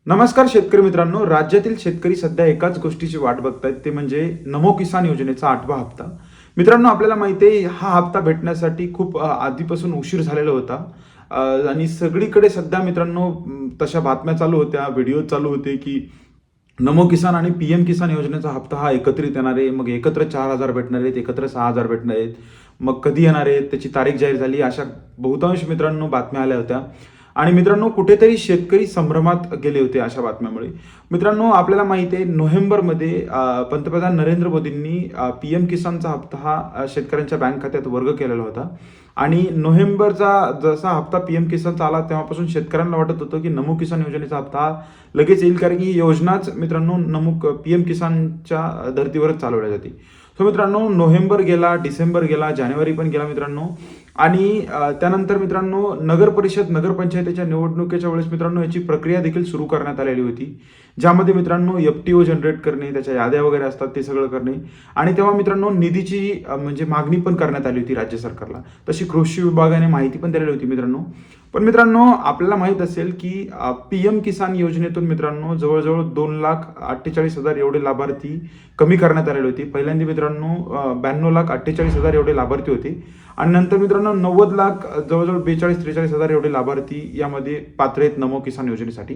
नमस्कार शेतकरी मित्रांनो. राज्यातील शेतकरी सध्या एकाच गोष्टीची वाट बघतायत, ते म्हणजे नमो किसान योजनेचा 8वा हप्ता. मित्रांनो, आपल्याला माहिती आहे हा हप्ता भेटण्यासाठी खूप आधीपासून उशीर झालेला होता. आणि सगळीकडे सध्या मित्रांनो तशा बातम्या चालू होत्या, व्हिडिओ चालू होते की नमो किसान आणि पीएम किसान योजनेचा हप्ता हा एकत्रित येणार आहे. मग एकत्र 4,000 भेटणार आहेत, एकत्र 6,000 भेटणार आहेत. मग कधी येणार आहेत, त्याची तारीख जाहीर झाली, अशा बहुतांश मित्रांनो बातम्या आल्या होत्या. आणि मित्रांनो, कुठेतरी शेतकरी संभ्रमात गेले होते अशा बातम्यामुळे. मित्रांनो, आपल्याला माहिती आहे नोव्हेंबरमध्ये पंतप्रधान नरेंद्र मोदींनी पीएम किसानचा हप्ता हा शेतकऱ्यांच्या बँक खात्यात वर्ग केलेला होता. आणि नोव्हेंबरचा जसा हप्ता पीएम किसानचा आला तेव्हापासून शेतकऱ्यांना वाटत होतं की नमो किसान योजनेचा हप्ता हा लगेच येईल, कारण की ही योजनाच मित्रांनो नमो पीएम किसानच्या धर्तीवरच चालवली जाते. सो मित्रांनो, नोव्हेंबर गेला, डिसेंबर गेला, जानेवारी पण गेला मित्रांनो. आणि त्यानंतर मित्रांनो नगर परिषद नगरपंचायतीच्या निवडणुकीच्या वेळेस मित्रांनो याची प्रक्रिया देखील सुरू करण्यात आलेली होती, ज्यामध्ये मित्रांनो FTO जनरेट करणे, त्याच्या याद्या वगैरे असतात ते सगळं करणे. आणि तेव्हा मित्रांनो निधीची म्हणजे मागणी पण करण्यात आली होती राज्य सरकारला. तशी कृषी विभागाने माहिती पण दिलेली होती मित्रांनो. पण मित्रांनो, आपल्याला माहीत असेल की पीएम किसान योजनेतून मित्रांनो जवळजवळ 2,48,000 एवढे लाभार्थी कमी करण्यात आलेले होते. पहिल्यांदा मित्रांनो 92,48,000 एवढे लाभार्थी होते. आणि नंतर मित्रांनो 90 लाख जवळजवळ 42-43,000 एवढे लाभार्थी यामध्ये पात्र आहेत नमो किसान योजनेसाठी.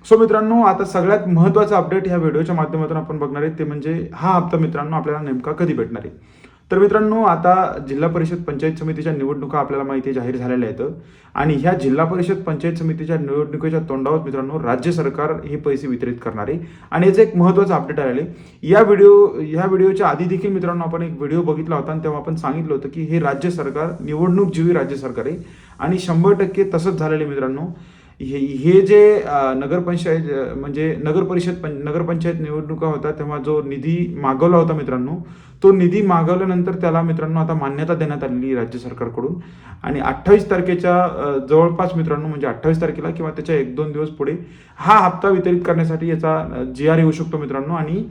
सो मित्रांनो, आता सगळ्यात महत्त्वाचा अपडेट ह्या व्हिडिओच्या माध्यमातून आपण बघणार आहे, ते म्हणजे हा हप्ता मित्रांनो आपल्याला नेमका कधी भेटणार आहे. तर मित्रांनो, आता जिल्हा परिषद पंचायत समितीच्या निवडणुका आपल्याला माहिती आहे जाहीर झालेल्या आहेत. आणि ह्या जिल्हा परिषद पंचायत समितीच्या निवडणुकीच्या तोंडावर मित्रांनो राज्य सरकार हे पैसे वितरित करणार आहे. आणि याचं एक महत्त्वाचं अपडेट आलेलं आहे. ह्या व्हिडिओच्या आधी देखील मित्रांनो आपण एक व्हिडिओ बघितला होता आणि तेव्हा आपण सांगितलं होतं की हे राज्य सरकार निवडणूक जीवी राज्य सरकार आहे. आणि 100% तसंच झालेलं आहे मित्रांनो. हे जे नगरपंचायत म्हणजे नगरपंचायत निवडणुका होता तेव्हा जो निधी मागवला होता मित्रांनो, तो निधी मागवल्यानंतर त्याला मित्रांनो आता मान्यता देण्यात आलेली राज्य सरकारकडून. आणि 28 तारखेच्या जवळपास मित्रांनो, म्हणजे 28 तारखेला किंवा त्याच्या 1-2 दिवस पुढे हा हप्ता वितरित करण्यासाठी याचा GR येऊ शकतो मित्रांनो. आणि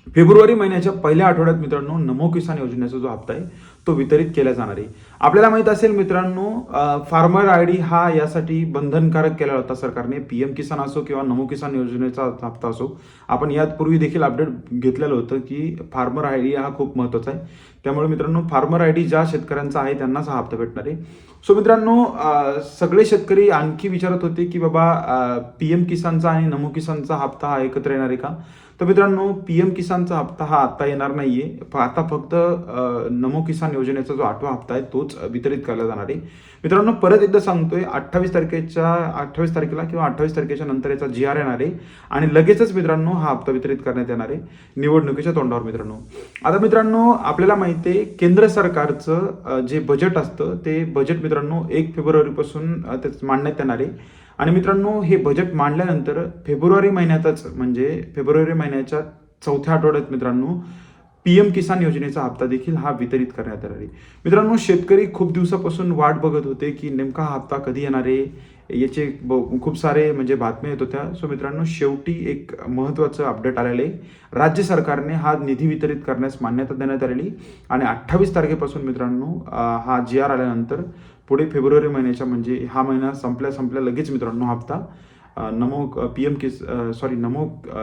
फेब्रुवारी महिन्याच्या पहिल्या आठवड्यात मित्रांनो नमो किसान योजनेचा जो हप्ता आहे तो वितरित केला जाणार आहे. आपल्याला माहित असेल मित्रांनो, फार्मर ID हा यासाठी बंधनकारक केला होता सरकारने. पीएम किसान असो किंवा नमो किसान योजनेचा हप्ता असो, आपण यापूर्वी देखील अपडेट घेतलेलं होतं की फार्मर ID हा खूप महत्त्वाचा आहे. त्यामुळे मित्रांनो फार्मर ID ज्या शेतकऱ्यांचा आहे त्यांनाच हा हप्ता भेटणार आहे. सो मित्रांनो, सगळे शेतकरी आणखी विचारत होते की बाबा पीएम किसानचा आणि नमो किसानचा हप्ता हा एकत्र येणार आहे का. तर मित्रांनो, पीएम किसानचा हप्ता हा आता येणार नाहीये. आता फक्त नमो किसान योजनेचा जो 8वा हप्ता आहे तोच वितरित केला जाणार आहे. मित्रांनो, परत एकदा सांगतोय, 28 तारखेला किंवा 28 तारखेच्या नंतर याचा GR येणार आहे. आणि लगेचच मित्रांनो हा हप्ता वितरित करण्यात येणार आहे निवडणुकीच्या तोंडावर मित्रांनो. आता मित्रांनो, आपल्याला माहिती आहे केंद्र सरकारचं जे बजेट असतं ते बजेट मित्रांनो 1 फेब्रुवारीपासून मांडण्यात येणार आहे. आणि मित्रांनो, हे बजेट मांडल्यानंतर फेब्रुवारी महिन्यातच, म्हणजे फेब्रुवारी महिन्याच्या 4थ्या आठवड्यात मित्रांनो पीएम किसान योजनेचा हप्ता देखील हा वितरित करण्यात येणार आहे. मित्रांनो, शेतकरी खूप दिवसापासून वाट बघत होते की नेमका हा हप्ता कधी येणार आहे. याचे खूप सारे म्हणजे बातम्या येत होत्या. सो मित्रांनो, शेवटी एक महत्त्वाचं अपडेट आलेलं आहे. राज्य सरकारने हा निधी वितरित करण्यास मान्यता देण्यात आलेली. आणि 28 तारखेपासून मित्रांनो हा GR आल्यानंतर पुढे फेब्रुवारी महिन्याच्या, म्हणजे हा महिना संपल्या लगेच मित्रांनो हप्ता नमो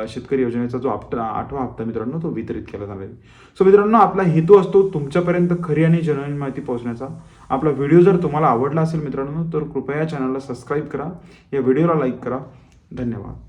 शेतकरी योजनेचा जो 8वा हप्ता मित्रांनो तो वितरित केला जाणार आहे. सो मित्रांनो, आपला हेतू असतो तुमच्यापर्यंत खरी आणि जेन्युइन माहिती पोहोचण्याचा. आपला व्हिडिओ जर तुम्हाला आवडला असेल मित्रांनो तर कृपया चॅनलला सबस्क्राईब करा, या व्हिडिओला लाईक करा. धन्यवाद.